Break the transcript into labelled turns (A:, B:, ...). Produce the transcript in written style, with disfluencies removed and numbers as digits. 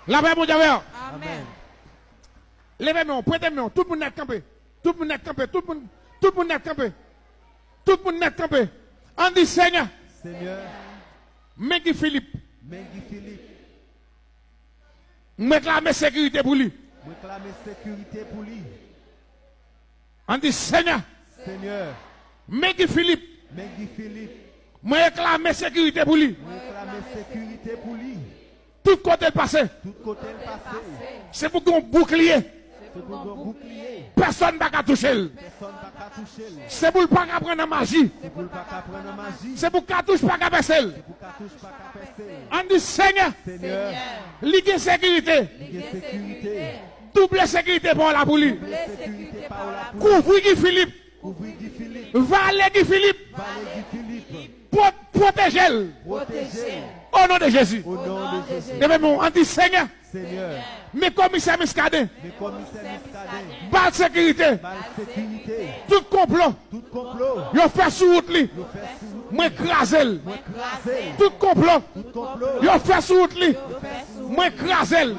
A: La paix, mon Dieu.
B: Amen.
A: Levez-moi, prêtez-moi, tout le monde est campé. Tout le monde est campé, tout le monde est campé. Tout le monde est campé. On dit Seigneur.
C: Seigneur.
A: Mengi Philippe.
C: Mengi Philippe.
A: Réclamer sécurité pour lui.
C: Réclamer sécurité pour lui.
A: On dit Seigneur.
C: Seigneur.
A: Mengi Philippe.
C: Mengi Philippe.
A: Moi réclamer sécurité pour lui.
C: Réclamer sécurité pour lui.
A: Tout côté passé.
C: Tout côté passé.
A: C'est pour qu'on bouclier.
C: C'est pour qu'on bouclier.
A: Personne ne va toucher.
C: Personne ne va toucher.
A: C'est pour ne pas apprendre la magie.
C: C'est pour ne pas apprendre la magie.
A: C'est pour qu'on touche pas à
C: C'est pour qu'on touche pas à percer.
A: On dit Seigneur.
C: Seigneur.
A: Ligue sécurité.
C: Ligue sécurité.
A: Double sécurité pour la pour lui.
C: Double sécurité par la pour lui.
A: Couvrir Guy Philippe.
C: Couvrir Guy Philippe.
A: Valer Guy Philippe.
C: Valer Guy Philippe.
A: Protégez-le.
C: Protéger.
A: Au nom de Jésus.
C: Au nom de Jésus.
A: Levez-moi, on dit Seigneur.
C: Seigneur.
A: Mes commissaires Miscadin.
C: Mes commissaires Miscadin.
A: Balle sécurité.
C: Balle sécurité.
A: Tout complot.
C: Tout complot.
A: Yo fait sous route li.
C: Yo fait sous route.
A: Moi crasel.
C: Moi crasel.
A: Tout complot.
C: Tout complot.
A: Yo fait sous route li. Moi crasel.